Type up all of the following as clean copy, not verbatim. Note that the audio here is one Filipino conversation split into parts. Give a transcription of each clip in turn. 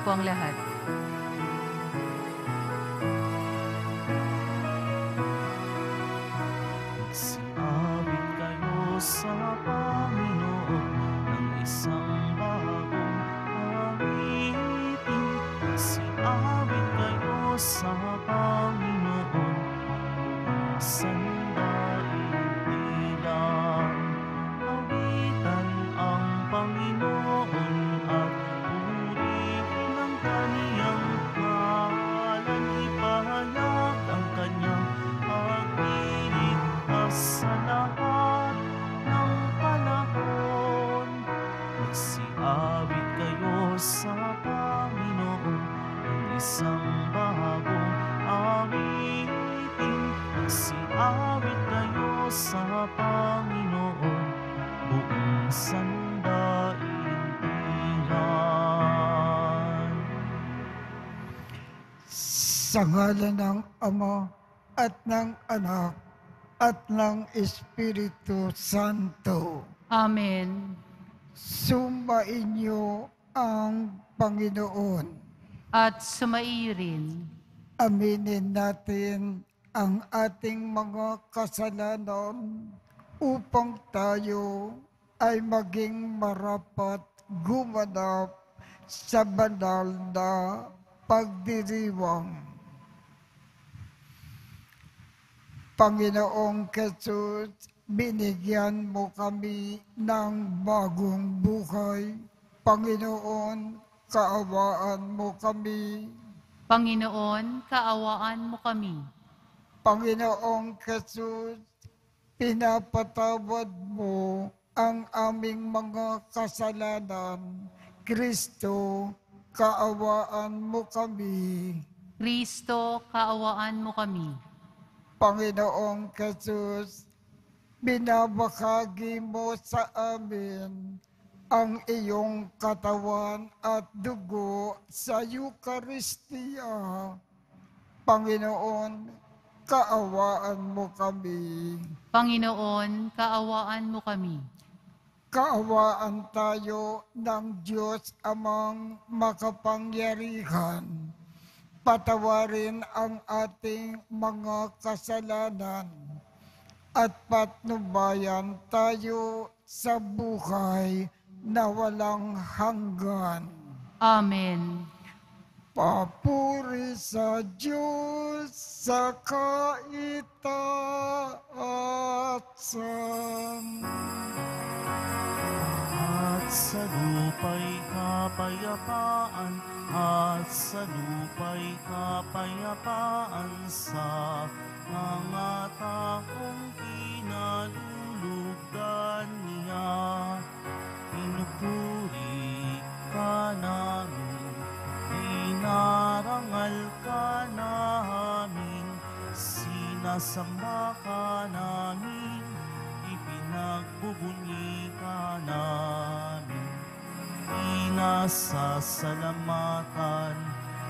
po ang lahat. Magsiawit kayo sa Panginoon ng isang bagong awitin. Magsiawit kayo sa Panginoon ng sandaigdig lang. Awitan ang Panginoon at purihin ang kaniyang ngalan. Ipahayag ang kanyang pagliligtas sa lahat ng panahon. Magsiawit kayo sa Panginoon ng isang bagong awitin. Magsiawit kayo sa Panginoon buong sandaigdigan. Sa ngalan ng Ama at ng Anak at ng Espiritu Santo. Amen. Sumainyo ang Panginoon. At sumaiyo rin. Aminin natin ang ating mga kasalanan upang tayo ay maging marapat gumanap sa banal na pagdiriwang. Panginoong Jesus, binigyan mo kami ng bagong buhay. Panginoon, kaawaan mo kami. Panginoon, kaawaan mo kami. Panginoong Jesus, pinapatawad mo ang aming mga kasalanan. Kristo, kaawaan mo kami. Kristo, kaawaan mo kami. Panginoong Jesus, binabahagi mo sa amin ang iyong katawan at dugo sa Eucharistia. Panginoon, kaawaan mo kami. Panginoon, kaawaan mo kami. Kaawaan tayo ng Diyos Amang makapangyarihan. Patawarin ang ating mga kasalanan at patnubayan tayo sa buhay na walang hanggan. Amen. Papuri sa Diyos sa kaitaasan. At sa lupa'y kapayapaan, at sa lupa'y kapayapaan sa mga taong kinalulugdan niya. Pinupuri ka namin, inarangal ka namin, sinasamba ka namin, ipinagbubunyi ka namin, inasasalamatan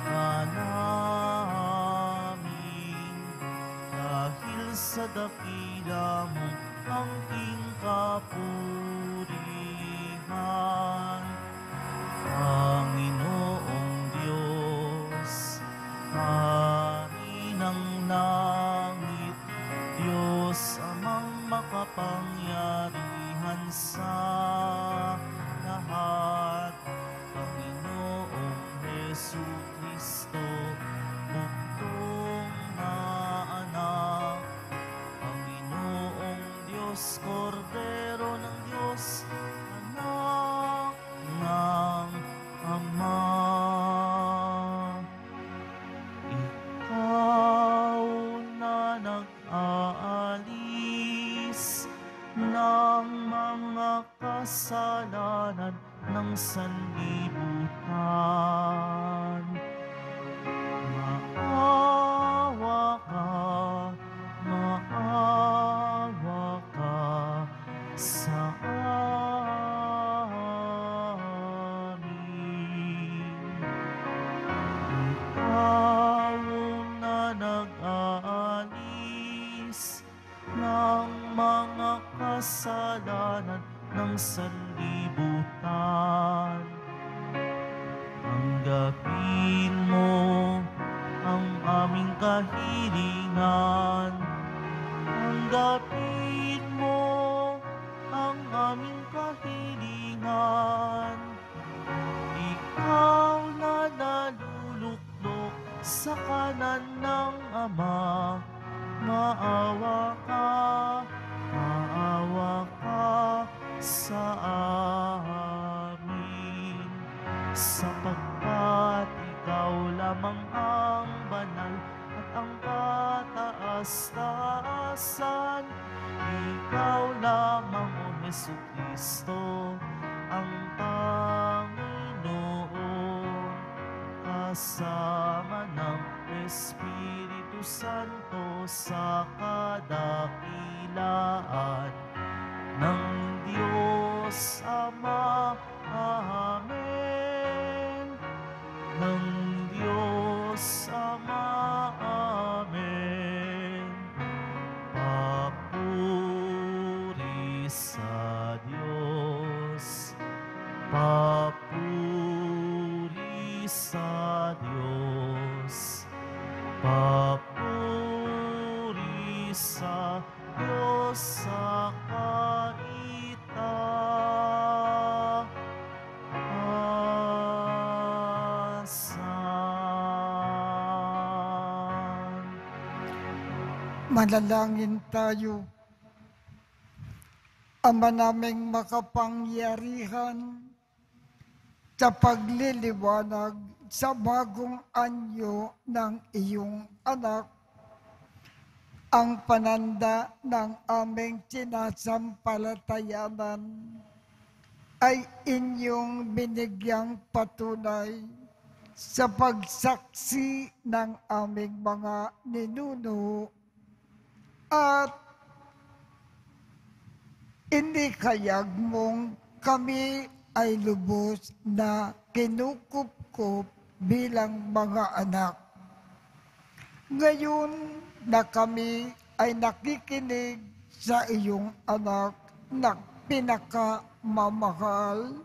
ka namin, dahil sa dakila mo ang iyong kapurihan. Panginoong Diyos, Hari ng langit, Diyos amang makapangyarihan sa lahat, Panginoong Jesucristo, bugtong na anak, Panginoong Diyos, Kordero ng Diyos, anak ng Ama. Ikaw na nag-aalis ng mga kasalanan ng sanlibutan. Maawa ka sa amin. Ikaw na nag-aalis ng mga kasalanan ng sanlibutan. Ang Tanggapin mo ang aming kahilingan. Tanggapin mo ang aming kahilingan. Ikaw na naluluklok sa kanan ng Ama, maawa ka sa amin. Sapagkat ikaw lamang ang banal at ang kataas-taasan. Ikaw lamang, O Jesucristo, ang Panginoon, kasama ng Espiritu Santo sa kadakilaan ng Diyos Ama. Amen. Ng Diyos Ama. Amen. Papuri sa Diyos. Papuri sa Diyos. Papuri sa Diyos sa kaitaasan. Manalangin tayo. Ama naming makapangyarihan, sa pagliliwanag sa bagong anyo ng iyong anak, ang pananda ng aming sinasampalatayanan ay inyong binigyang patunay sa pagsaksi ng aming mga ninuno at inikayag mong kami ay lubos na kinukupkup bilang mga anak. Ngayon na kami ay nakikinig sa iyong anak na pinakamamahal,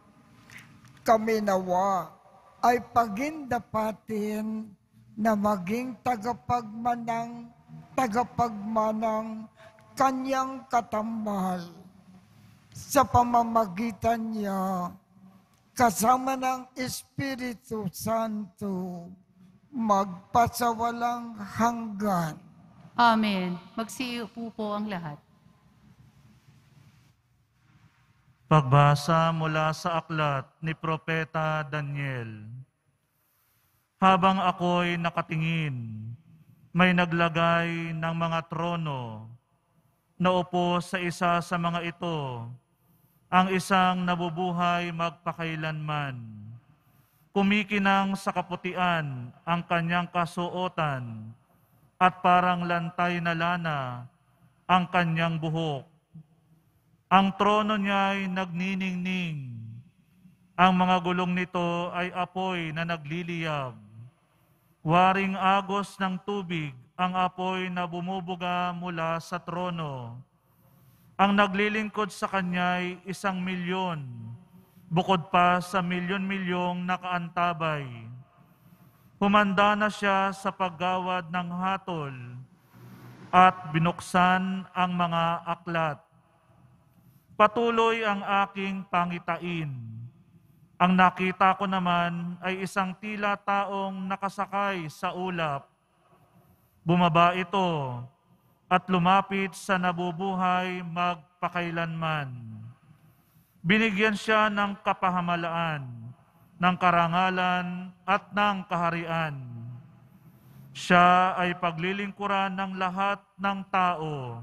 kami nawa ay pagindapatin na maging tagapagmanang kanyang katamahal. Sa pamamagitan niya, kasama ng Espiritu Santo, magpasawalang hanggan. Amen. Magsiupo po ang lahat. Pagbasa mula sa aklat ni Propeta Daniel. Habang ako'y nakatingin, may naglagay ng mga trono. Naupo sa isa sa mga ito, ang isang nabubuhay magpakailanman. Kumikinang sa kaputian ang kanyang kasuotan at parang lantay na lana ang kanyang buhok. Ang trono niya ay nagniningning. Ang mga gulong nito ay apoy na nagliliyab. Waring agos ng tubig ang apoy na bumubuga mula sa trono. Ang naglilingkod sa kanya ay 1,000,000, bukod pa sa milyon-milyong nakaantabay. Humanda na siya sa paggawad ng hatol at binuksan ang mga aklat. Patuloy ang aking pangitain. Ang nakita ko naman ay isang tila taong nakasakay sa ulap. Bumaba ito at lumapit sa nabubuhay magpakailanman. Binigyan siya ng kapahamalaan, ng karangalan at ng kaharian. Siya ay paglilingkuran ng lahat ng tao,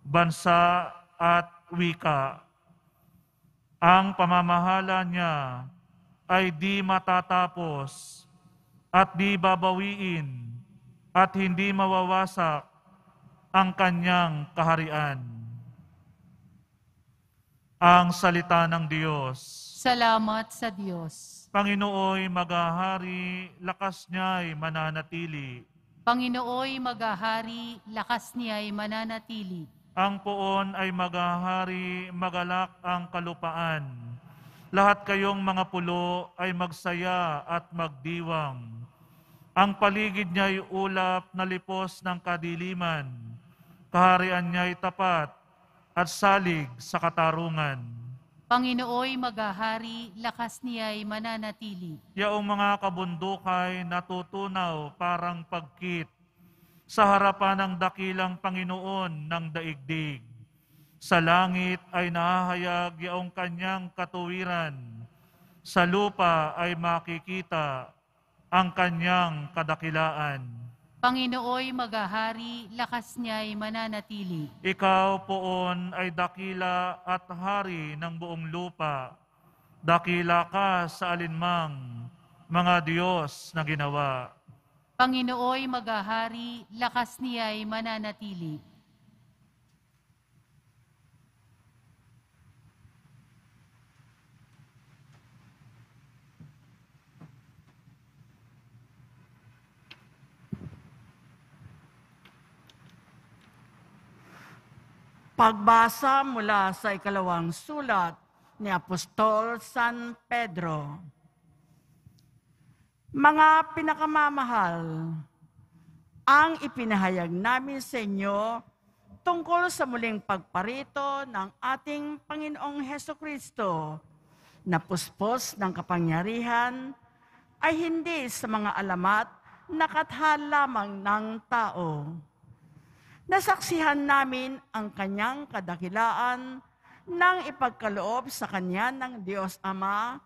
bansa at wika. Ang pamamahala niya ay di matatapos at di babawiin at hindi mawawasak ang kanyang kaharian. Ang salita ng Diyos. Salamat sa Diyos. Panginooy maghahari, lakas niya'y mananatili. Panginooy maghahari, lakas niya'y mananatili. Ang poon ay maghahari, magalak ang kalupaan. Lahat kayong mga pulo ay magsaya at magdiwang. Ang paligid niya'y ulap na lipos ng kadiliman. Kaharian niya'y tapat at salig sa katarungan. Panginooy maghahari, lakas niya'y mananatili. Yaong mga kabundukay natutunaw parang pagkit sa harapan ng dakilang Panginoon ng daigdig. Sa langit ay nahahayag yaong kanyang katuwiran. Sa lupa ay makikita ang kanyang kadakilaan. Panginooy maghahari, lakas niya'y mananatili. Ikaw poon ay dakila at hari ng buong lupa. Dakila ka sa alinmang mga Diyos na ginawa. Panginooy maghahari, lakas niya'y mananatili. Pagbasa mula sa ikalawang sulat ni Apostol San Pedro. Mga pinakamamahal, ang ipinahayag namin sa inyo tungkol sa muling pagparito ng ating Panginoong Hesukristo na puspos ng kapangyarihan ay hindi sa mga alamat na katha lamang ng tao. Nasaksihan namin ang kanyang kadakilaan nang ipagkaloob sa kanya ng Diyos Ama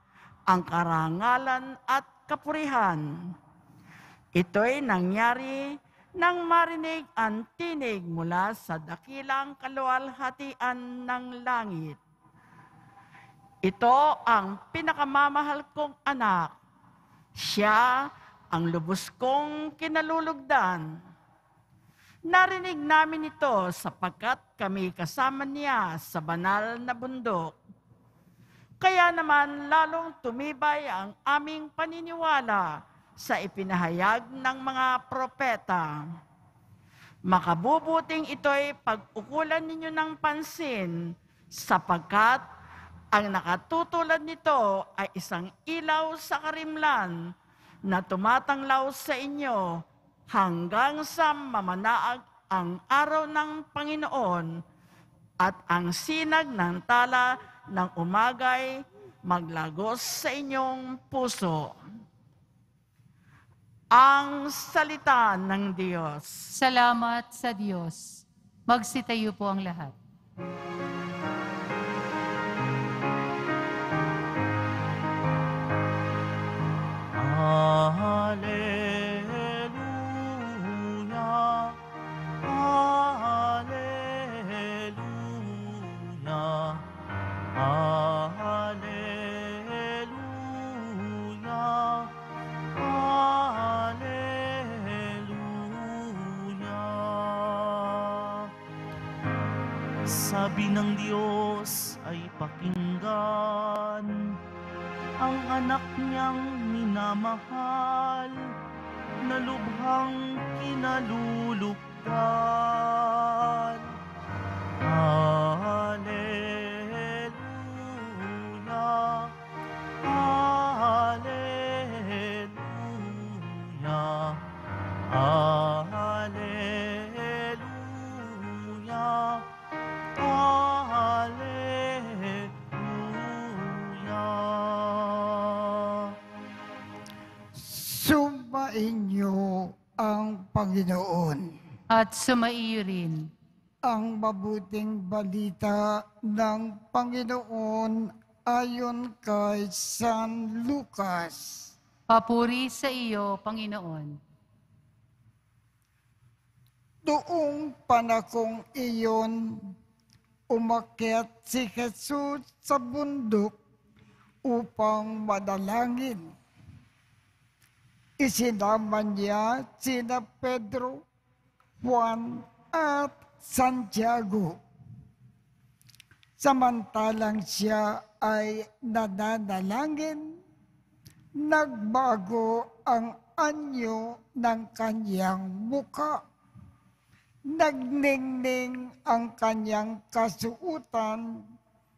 ang karangalan at kapurihan. Ito'y nangyari nang marinig ang tinig mula sa dakilang kaluwalhatian ng langit. Ito ang pinakamamahal kong anak. Siya ang lubos kong kinalulugdan. Narinig namin ito sapagkat kami kasama niya sa banal na bundok. Kaya naman lalong tumibay ang aming paniniwala sa ipinahayag ng mga propeta. Makabubuting ito'y pag-ukulan ninyo ng pansin sapagkat ang nakatutulad nito ay isang ilaw sa karimlan na tumatanglaw sa inyo hanggang sa mamanaag ang araw ng Panginoon at ang sinag ng tala ng umagay maglagos sa inyong puso. Ang salita ng Diyos. Salamat sa Diyos. Magsitayo po ang lahat. Hallelujah, hallelujah, hallelujah, hallelujah. Sabi ng Diyos ay pakinggan ang anak niyang minamahal na lubhang kinalulugdan. Hallelujah, hallelujah, hallelujah, hallelujah. Sumainyo ang Panginoon. At sumaiyo rin. Ang mabuting balita ng Panginoon ayon kay San Lucas. Papuri sa iyo, Panginoon. Noong panahong iyon, umakyat si Jesus sa bundok upang manalangin. Isinama niya sina Pedro, Juan at Santiago. Samantalang siya ay nananalangin, nagbago ang anyo ng kanyang muka. Nagningning ang kanyang kasuutan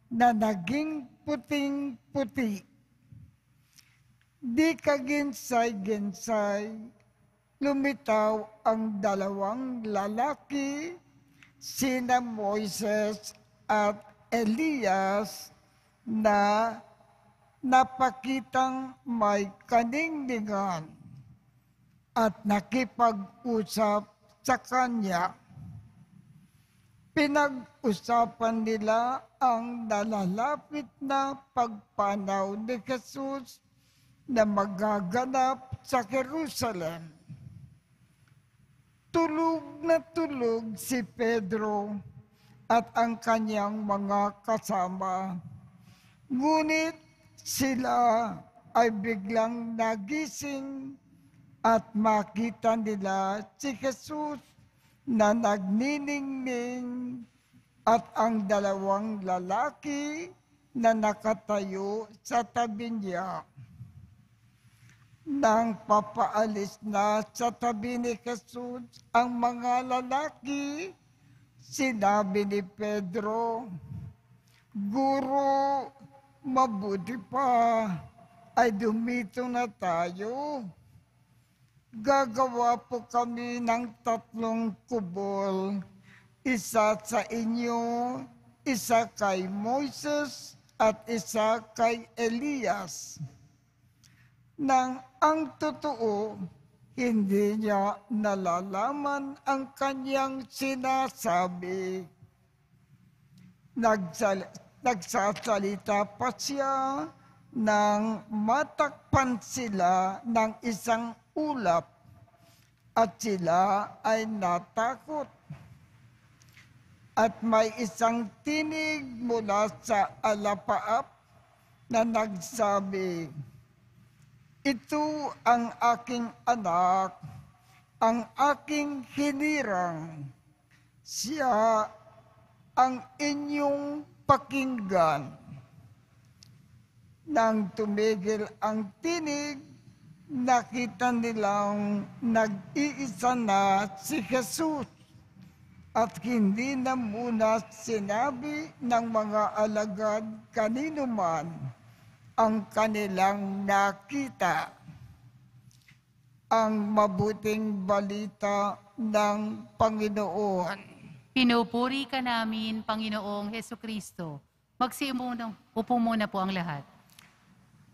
na naging puting-puti. Di kaginsay-ginsay, lumitaw ang dalawang lalaki, sina Moises at Elias, na napakitang may kaningningan at nakipag-usap sa kanya. Pinag-usapan nila ang nalalapit na pagpanaw ni Jesus na magaganap sa Jerusalem. Tulog na tulog si Pedro at ang kanyang mga kasama. Ngunit sila ay biglang nagising at makita nila si Jesus na nagniningning at ang dalawang lalaki na nakatayo sa tabi niya. Nang papaalis na sa tabi ni Jesus ang mga lalaki, sinabi ni Pedro, "Guro, mabuti pa ay dumito na tayo. Gagawa po kami ng 3 kubol, isa sa inyo, isa kay Moises, at isa kay Elias." Nang ang totoo, hindi niya nalalaman ang kanyang sinasabi. Nagsasalita pa siya nang matakpan sila ng isang ulap at sila ay natakot. At may isang tinig mula sa alapaap na nagsabi, "Ito ang aking anak, ang aking hinirang. Siya ang inyong pakinggan." Nang tumigil ang tinig, nakita nilang nag-iisa na si Jesus at hindi na muna sinabi ng mga alagad kanino man ang kanilang nakita. Ang mabuting balita ng Panginoon. Pinupuri ka namin, Panginoong Hesukristo. Upo muna po ang lahat.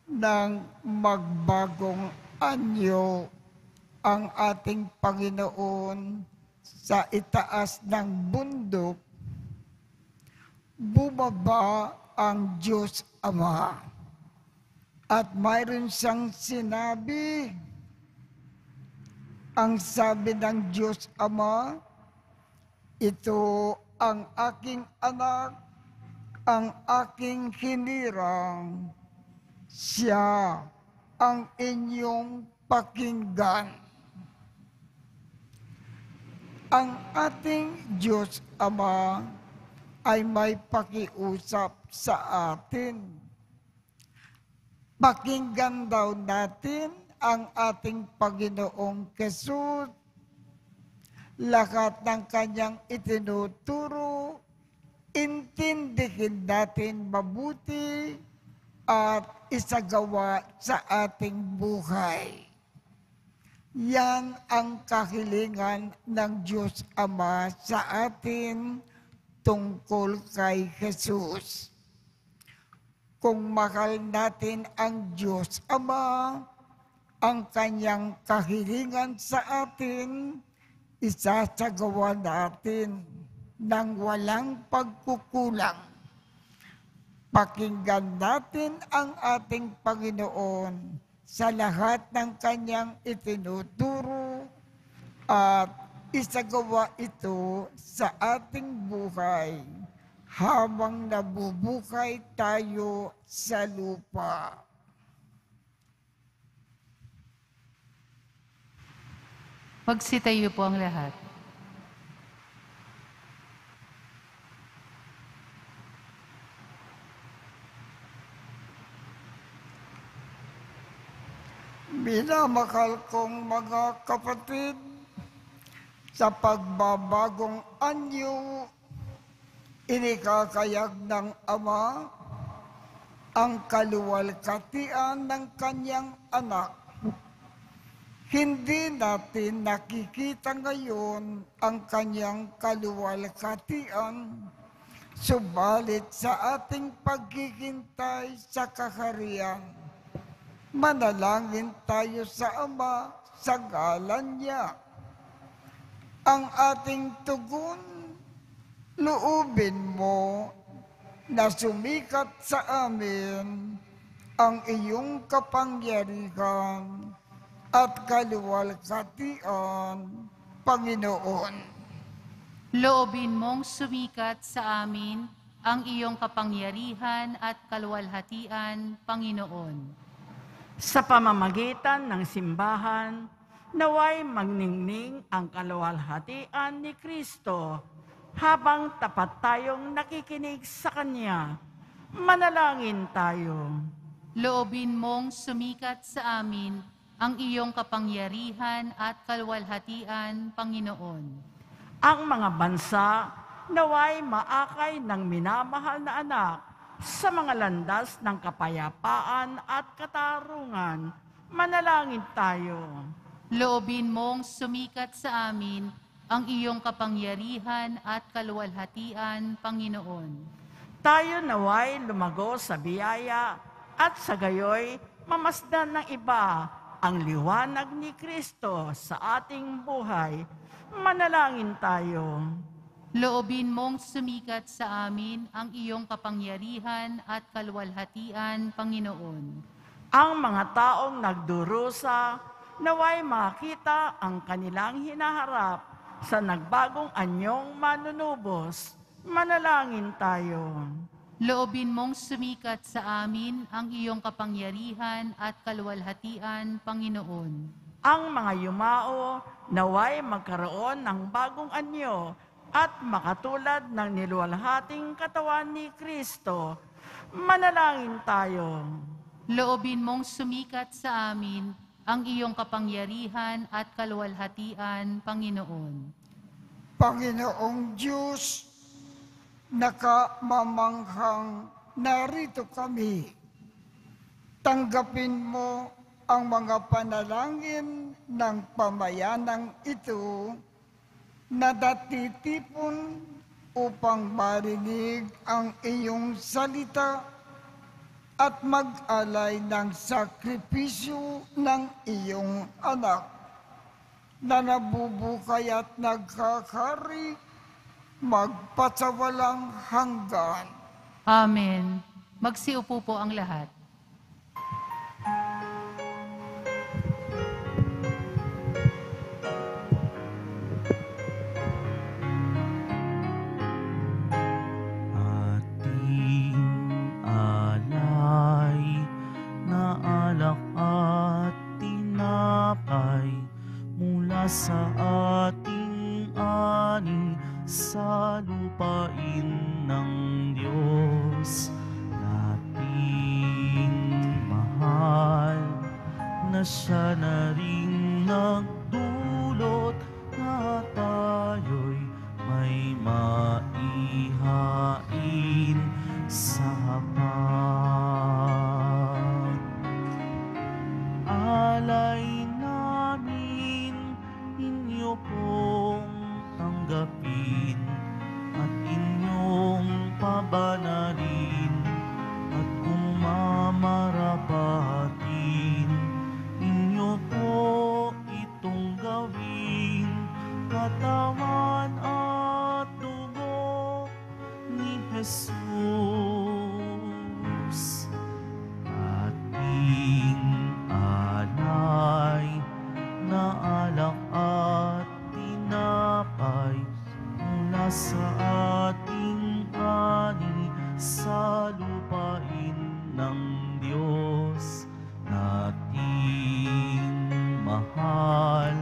Nang magbagong anyo ang ating Panginoon sa itaas ng bundok, bumaba ang Diyos Ama. At mayroon siyang sinabi. Ang sabi ng Diyos Ama, "Ito ang aking anak, ang aking hinirang. Siya ang inyong pakinggan." Ang ating Diyos Ama ay may pakiusap sa atin. Pakinggan daw natin ang ating Panginoong Jesus. Lahat ng kanyang itinuturo, intindihin natin mabuti at isagawa sa ating buhay. Yan ang kahilingan ng Diyos Ama sa atin tungkol kay Jesus. Kung mahal natin ang Diyos Ama, ang kanyang kahilingan sa atin, isasagawa natin ng walang pagkukulang. Pakinggan natin ang ating Panginoon sa lahat ng kanyang itinuturo at isagawa ito sa ating buhay habang nabubuhay tayo sa lupa. Magsitayo po ang lahat. Minamahal kong mga kapatid, sa pagbabagong anyo, Inikakayag ng Ama ang kaluwalhatian ng kanyang anak. Hindi natin nakikita ngayon ang kanyang kaluwalhatian, subalit sa ating paghihintay sa kaharian, manalangin tayo sa Ama sa ngalan niya. Ang ating tugon, loobin mo na sumikat sa amin ang iyong kapangyarihan at kaluwalhatian, Panginoon. Loobin mong sumikat sa amin ang iyong kapangyarihan at kaluwalhatian, Panginoon. Sa pamamagitan ng simbahan, naway magningning ang kaluwalhatian ni Kristo habang tapat tayong nakikinig sa Kanya. Manalangin tayo. Loobin mong sumikat sa amin ang iyong kapangyarihan at kaluwalhatian, Panginoon. Ang mga bansa naway maakay ng minamahal na anak sa mga landas ng kapayapaan at katarungan. Manalangin tayo. Loobin mong sumikat sa amin ang iyong kapangyarihan at kaluwalhatian, Panginoon. Tayo naway lumago sa biyaya at sa gayoy mamasdan ng iba ang liwanag ni Kristo sa ating buhay. Manalangin tayo. Loobin mong sumikat sa amin ang iyong kapangyarihan at kaluwalhatian, Panginoon. Ang mga taong nagdurusa naway makita ang kanilang hinaharap sa nagbagong anyong manunubos. Manalangin tayo. Loobin mong sumikat sa amin ang iyong kapangyarihan at kaluwalhatian, Panginoon. Ang mga yumao naway magkaroon ng bagong anyo at makatulad ng niluwalhating katawan ni Kristo. Manalangin tayo. Loobin mong sumikat sa amin ang iyong kapangyarihan at kaluwalhatian, Panginoon. Panginoong Diyos, nakamamanghang narito kami. Tanggapin mo ang mga panalangin ng pamayanang ito na natitipon upang marinig ang iyong salita at mag-alay ng sakripisyo ng iyong anak na nabubukay at nagkakari magpasawalang hanggan. Amen. Magsiupo po ang lahat. Sa ating ani sa lupain ng Diyos, nating mahal na siya na rin nagdulot na tayo'y may maihain sa hapag. Alay inyo pong tanggapin at inyong pabanalin at kung mamarapatin, inyo po itong gawin, katawan at dugo ni Jesus. Ating alay na alak at tinapay mula sa ating ani sa lupain ng Diyos, nating mahal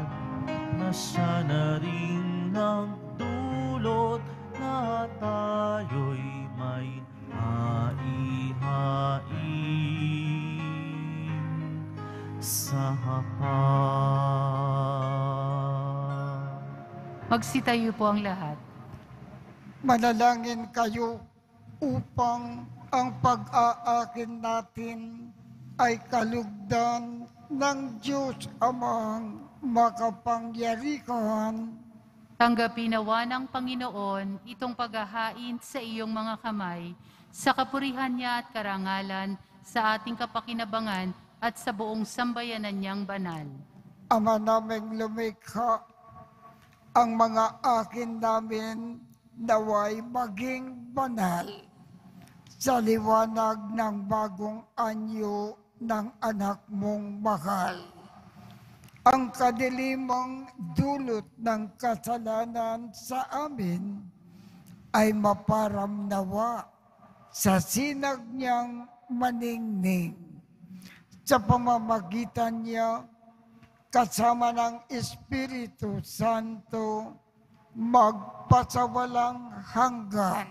na siya na rin nagdulot na tayo'y may maihain sa hapag. Magsitayo po ang lahat. Manalangin kayo upang ang pag-aakin natin ay kalugdan ng Diyos Amang makapangyarihan. Tanggapin nawa ng Panginoon itong paghahain sa iyong mga kamay, sa kapurihan niya at karangalan, sa ating kapakinabangan at sa buong sambayanan niyang banal. Ama naming lumikha, ang mga akin namin naway maging banal sa liwanag ng bagong anyo ng anak mong mahal. Ang kadilimang dulot ng kasalanan sa amin ay maparamnawa sa sinag niyang maningning. Sa pamamagitan niya, kasama ng Espiritu Santo, magpasawalang hanggan.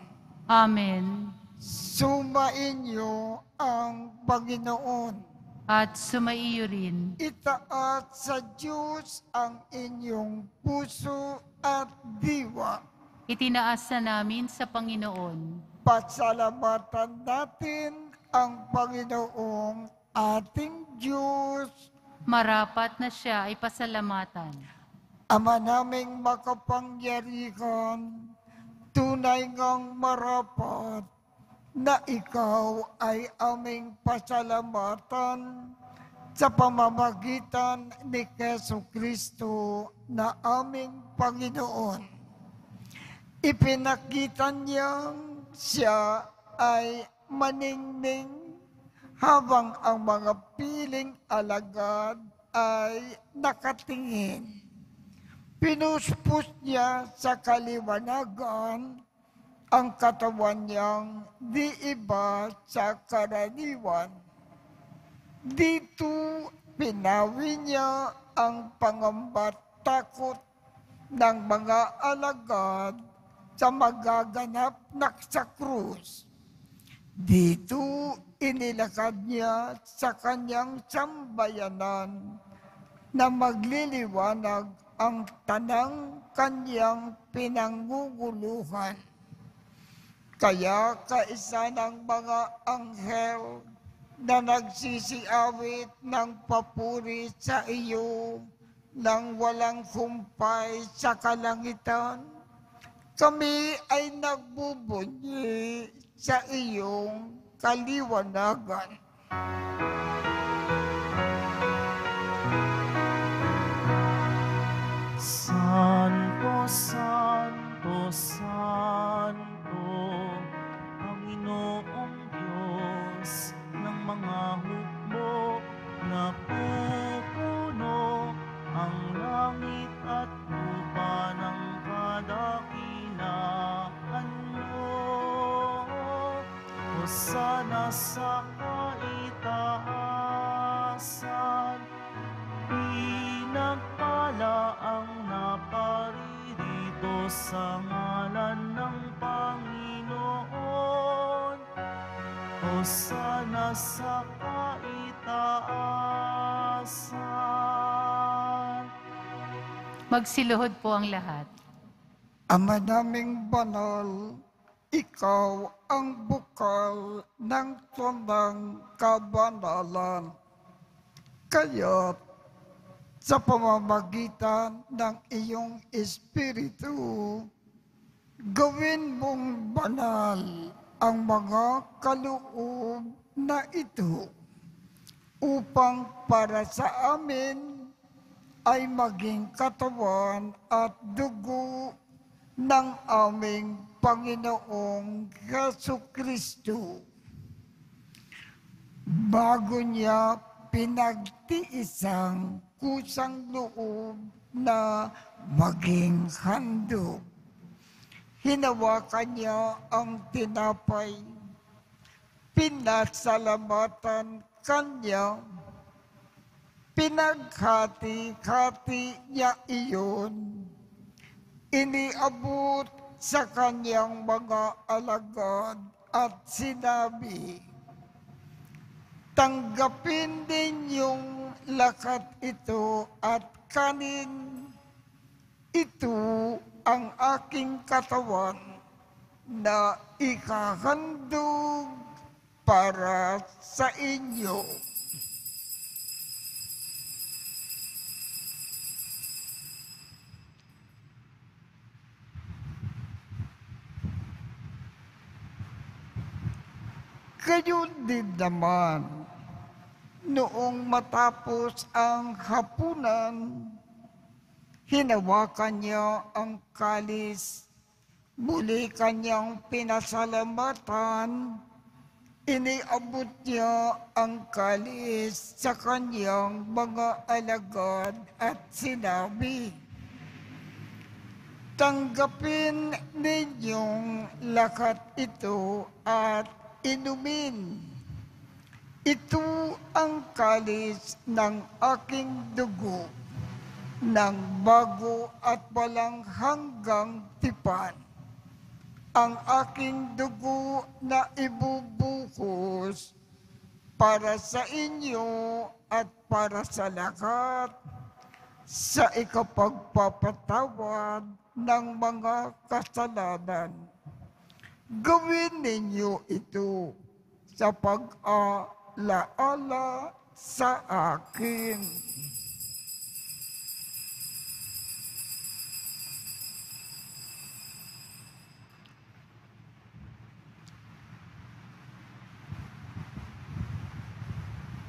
Amen. Sumain niyo ang Panginoon. At sumaiyo rin. Itaat sa Diyos ang inyong puso at diwa. Itinaas na namin sa Panginoon. Pasalamatan natin ang Panginoong ating Diyos. Marapat na siya ay pasalamatan. Ama naming makapangyarihan, tunay ngang marapat na ikaw ay aming pasalamatan sa pamamagitan ni Jesucristo na aming Panginoon. Ipinakita niyang siya ay maningning habang ang mga piling alagad ay nakatingin. Pinuspos niya sa kaliwanagan ang katawan niyang di iba sa karaniwan. Dito pinawi niya ang pangamba't takot ng mga alagad sa magaganap na sa krus. Dito inilakad niya sa kanyang sambayanan na magliliwanag ang tanang kanyang pinanguguluhan. Kaya kaisa ng mga anghel na nagsisiawit ng papuri sa iyo nang walang humpay sa kalangitan, kami ay nagbubunyi sa iyong kaliwanagan. Santo, Santo, Santo, Panginoong Diyos ng mga hukbo, napupuno ang langit at lupa ng kadakilaan mo. Hosana sa kaitaasan, pinagpala ang naparirito sa ngalan ng Panginoon. Hosana sa kaitaasan. Magsiluhod po ang lahat. Ama naming banal, ikaw ang bukal ng tunang kabanalan. Kaya't sa pamamagitan ng iyong Espiritu, gawin mong banal ang mga kaloob na ito upang para sa amin ay maging katawan at dugo ng aming Panginoong Jesucristo. Bago niya pinagtiisang kusang loob na maging handog, hinawakan niya ang tinapay, pinasalamatan kanya, pinaghati-hati niya iyon, iniabot sa kanyang mga alagad at sinabi, tanggapin din yung lakat ito at kanin. Ito ang aking katawan na ikahandog para sa inyo. Gayon din naman, noong matapos ang hapunan, hinawakan niya ang kalis, muli kanyang pinasalamatan, iniabot niya ang kalis sa kanyang mga alagad at sinabi, "Tanggapin ninyong lahat ito at inumin. Ito ang kalis ng aking dugo, ng bago at walang hanggang tipan. Ang aking dugo na ibubuhos para sa inyo at para sa lahat, sa ikapagpapatawad ng mga kasalanan. Gawin ninyo ito sa pag-alaala sa akin."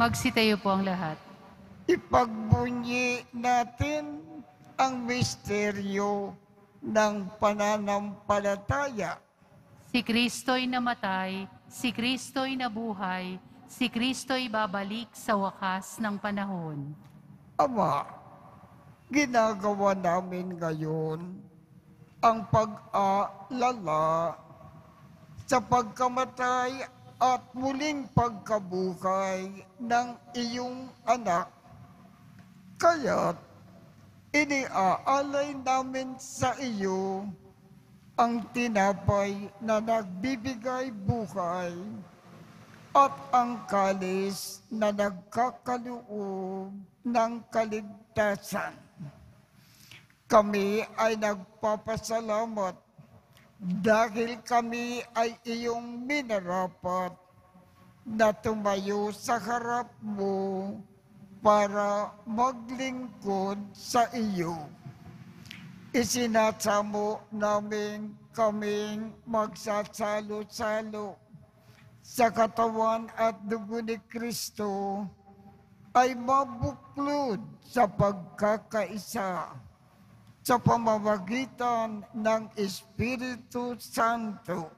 Magsitayo po ang lahat. Ipagbunyi natin ang misteryo ng pananampalataya. Si Kristo'y namatay, si Kristo'y nabuhay, si Kristo'y babalik sa wakas ng panahon. Ama, ginagawa namin ngayon ang pag-aalala sa pagkamatay at muling pagkabuhay ng iyong anak. Kaya't iniaalay namin sa iyo ang tinapay na nagbibigay buhay at ang kalis na nagkakaloob ng kaligtasan. Kami ay nagpapasalamat dahil kami ay iyong minarapat na tumayo sa harap mo para maglingkod sa iyo. Isinasamo namin kaming magsasalo-salo sa katawan at dugo ni Kristo ay mabuklod sa pagkakaisa sa pamamagitan ng Espiritu Santo.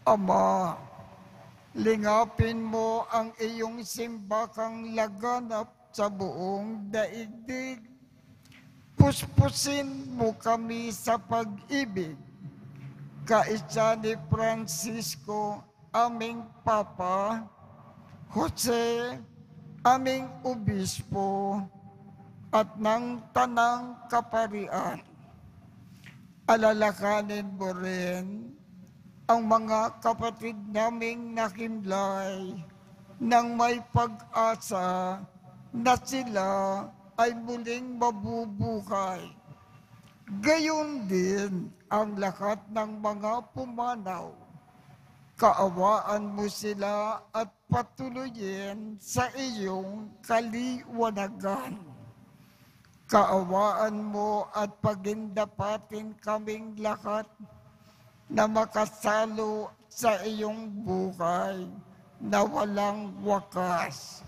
Ama, lingapin mo ang iyong simbakang laganap sa buong daigdig. Puspusin mo kami sa pag-ibig, kaisa ni Francisco, aming Papa, Jose, aming Obispo, at ng Tanang Kaparian. Alalakanin mo rin ang mga kapatid naming nakimlay nang may pag-asa na sila ay muling mabubuhay. Gayon din ang lahat ng mga pumanaw. Kaawaan mo sila at patuloyin sa iyong kaliwanagan. Kaawaan mo at pagindapatin kaming lahat na makasalo sa iyong buhay na walang wakas.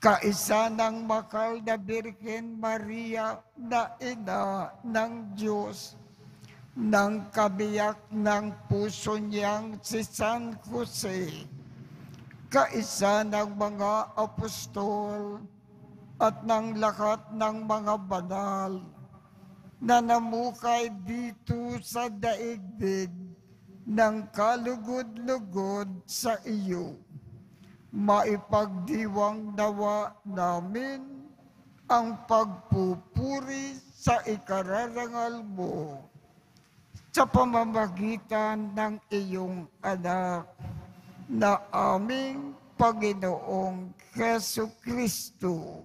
Kaisa ng makal na Birhen Maria na ina ng Diyos, ng kabiyak ng puso niyang si San Jose, kaisa ng mga apostol at ng lahat ng mga banal na namukay dito sa daigdig ng kalugod-lugod sa iyo. Maipagdiwang nawa namin ang pagpupuri sa ikararangal mo sa pamamagitan ng iyong anak na aming Panginoong Jesucristo.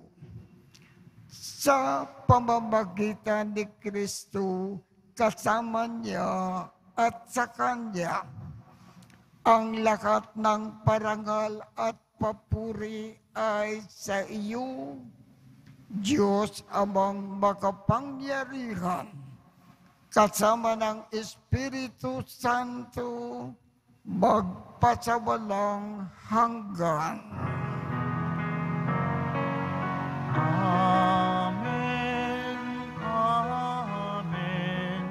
Sa pamamagitan ni Kristo, kasama niya at sa Kanya ang lahat ng parangal at papuri ay sa iyo, Diyos Amang makapangyarihan, kasama ng Espiritu Santo, magpasawalang hanggan. Amen, amen, amen.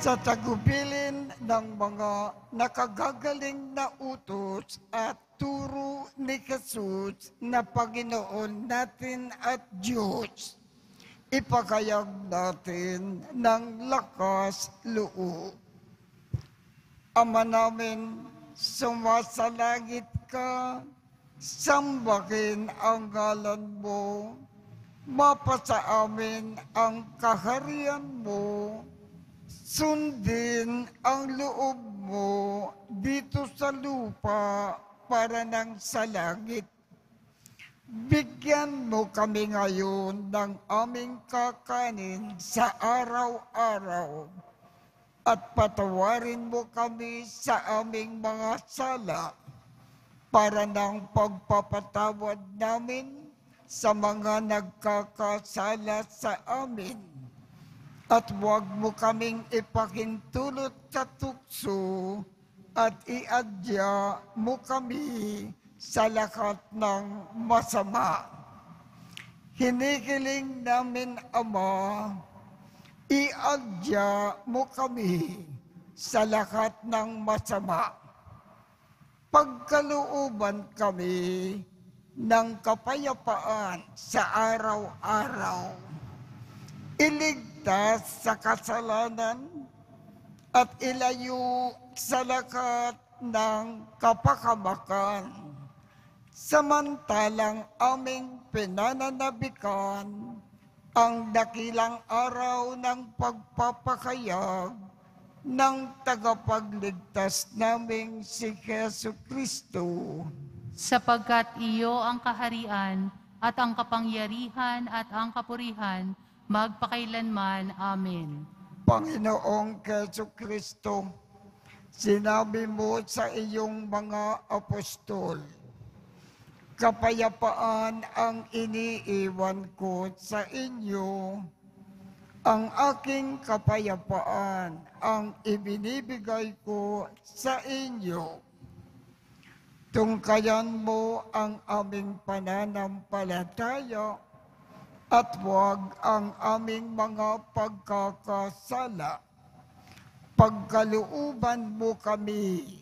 Sa tagubilin ng mga nakagagaling na utos at turo ni Jesus na Panginoon natin at Diyos, ipagayag natin ng lakas loob. Ama namin, sumasalangit ka, sambahin ang ngalan mo, mapasa amin ang kaharian mo, sundin ang loob mo dito sa lupa para nang sa langit. Bigyan mo kami ngayon ng aming kakanin sa araw-araw at patawarin mo kami sa aming mga sala para ng pagpapatawad namin sa mga nagkakasala sa amin. At huwag mo kaming ipakintulot sa tukso at iadya mo kami sa lahat ng masama. Hinihiling namin, Ama, iadya mo kami sa lahat ng masama. Pagkalooban kami ng kapayapaan sa araw-araw. Iligtas sa kasalanan at ilayo sa lahat ng kapakamakan. Samantalang aming pinananabikan ang dakilang araw ng pagpapakayag ng tagapagligtas naming si Jesu Kristo. Sapagkat iyo ang kaharian at ang kapangyarihan at ang kapurihan magpakailanman. Amen. Panginoong Jesu Kristo, sinabi mo sa iyong mga apostol, kapayapaan ang iniiwan ko sa inyo, ang aking kapayapaan ang ibinibigay ko sa inyo. Tungkayan mo ang aming pananampalataya at huwag ang aming mga pagkakasala. Pagkalooban mo kami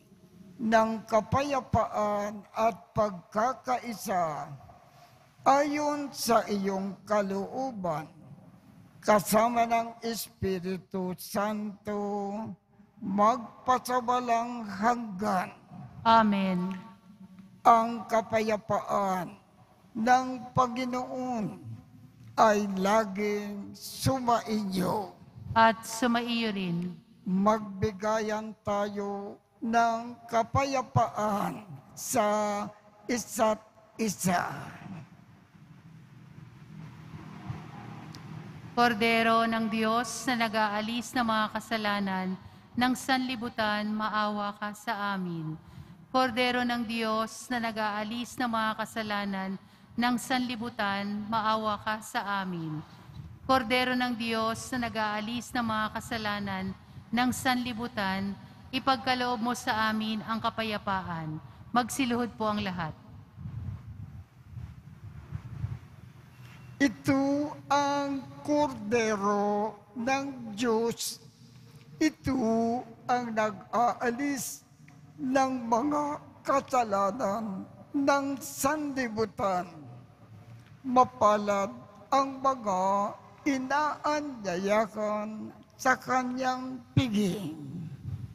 ng kapayapaan at pagkakaisa ayon sa iyong kalooban, kasama ng Espiritu Santo, magpasawalang hanggan. Amen. Ang kapayapaan ng Panginoon ay laging sumainyo. At sumaiyo rin. Magbigayan tayo ng kapayapaan sa isa't isa. Kordero ng Diyos na nag-aalis ng mga kasalanan ng sanlibutan, maawa ka sa amin. Kordero ng Diyos na nag-aalis ng mga kasalanan ng sanlibutan, maawa ka sa amin. Kordero ng Diyos na nag-aalis ng mga kasalanan ng sanlibutan, ipagkaloob mo sa amin ang kapayapaan. Magsiluhod po ang lahat. Ito ang kordero ng Diyos. Ito ang nag-aalis ng mga kasalanan ng sanlibutan. Mapalad ang mga inaanyayahan sa kanyang piging.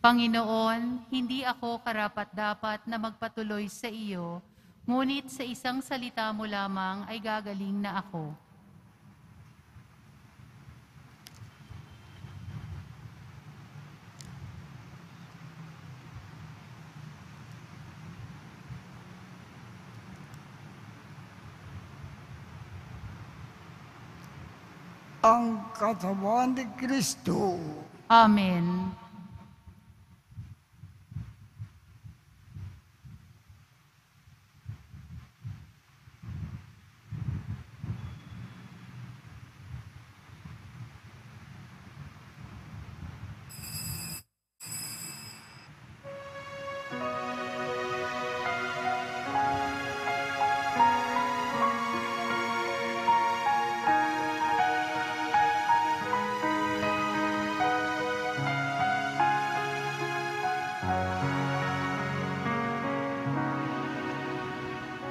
Panginoon, hindi ako karapat-dapat na magpatuloy sa iyo, ngunit sa isang salita mo lamang ay gagaling na ako. ang katawan ni Kristo. Amen.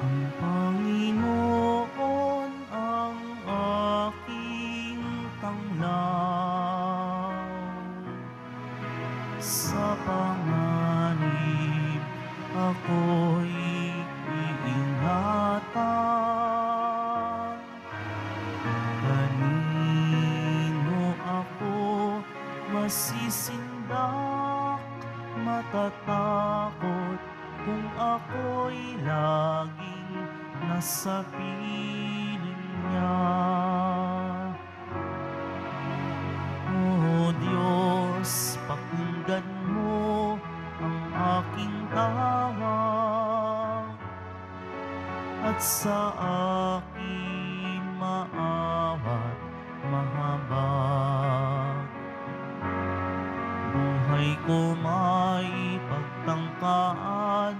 Ang Panginoon ang aking tanglaw. Sa panganib ako'y iingatan. Kanino ako masisindak, matatakot kung ako'y laging nasa piling niya. O Diyos, pakinggan mo ang aking tawag at sa akin maawa't mahabag. Buhay ko may pagtangkaan,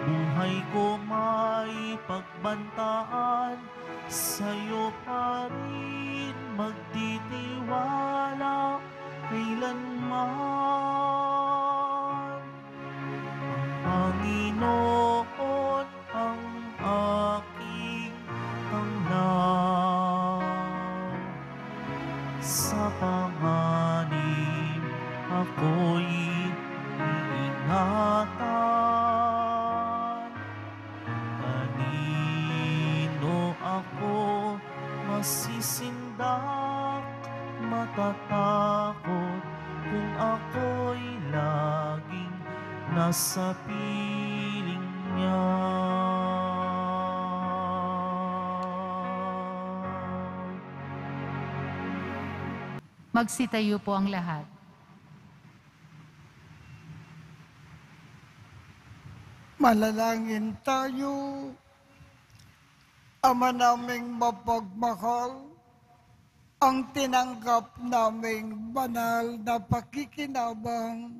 buhay ko may pagbantaan, sa'yo pa rin magtitiwala kailanman. Ang Panginoon ang aking tanglaw. Sa panganib ako'y iingatan. Kanino ako masisindak, matatakot kung ako'y laging nasa piling niya. Magsitayo po ang lahat. Manalangin tayo. Ama naming mapagmahal, ang tinanggap naming banal na pakikinabang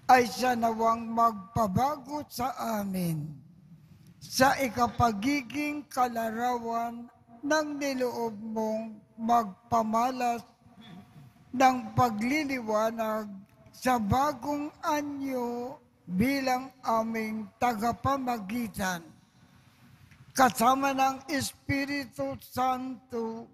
ay siya nawang magpabago sa amin sa ikapagiging kalarawan ng niloob mong magpamalas ng pagliliwanag sa bagong anyo bilang aming tagapamagitan. Kasama ng Espiritu Santo,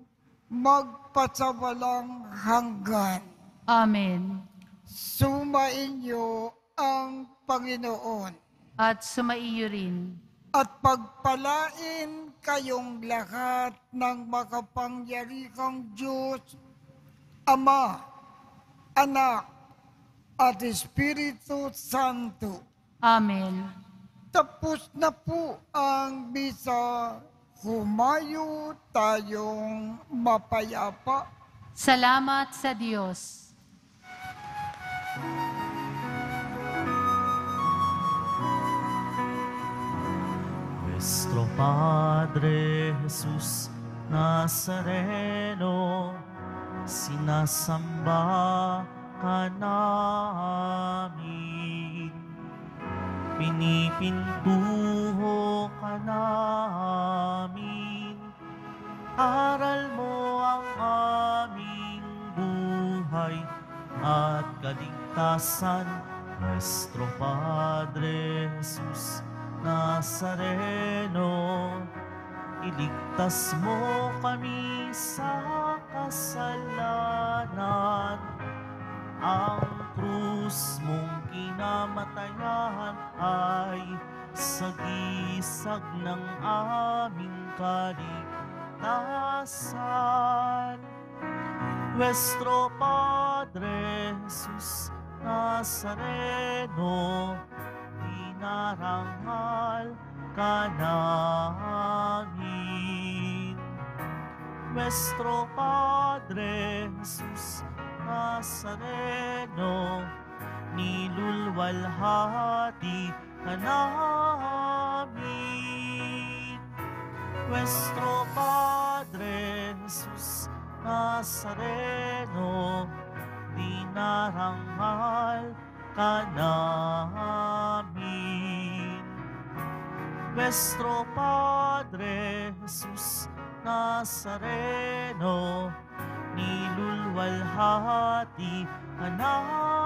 magpasawalang hanggan. Amen. Sumainyo ang Panginoon At sumaiyo rin. at pagpalain kayong lahat ng makapangyarihang Diyos, Ama, Anak, at Espiritu Santo. Amen. Tapos na po ang misa. Humayo tayong mapayapa. Salamat sa Diyos. Nuestro Padre Jesus Nazareno, sinasamba ka namin. Pinipintuho ka namin. Aral mo ang aming buhay at kaligtasan. Nuestro Padre Jesus Nazareno, iligtas mo kami sa kasalanan. Ang krus mong kinamatayan ay sagisag ng aming kaligtasan. Nuestro Padre Jesus Nazareno, dinarangal ka namin. Nuestro Padre Jesus Nazareno, nilulwalhati ka namin. Nuestro Padre Jesus Nazareno, dinarangal ka namin. Nuestro Padre Jesus Nazareno, nilulwalhati ka namin.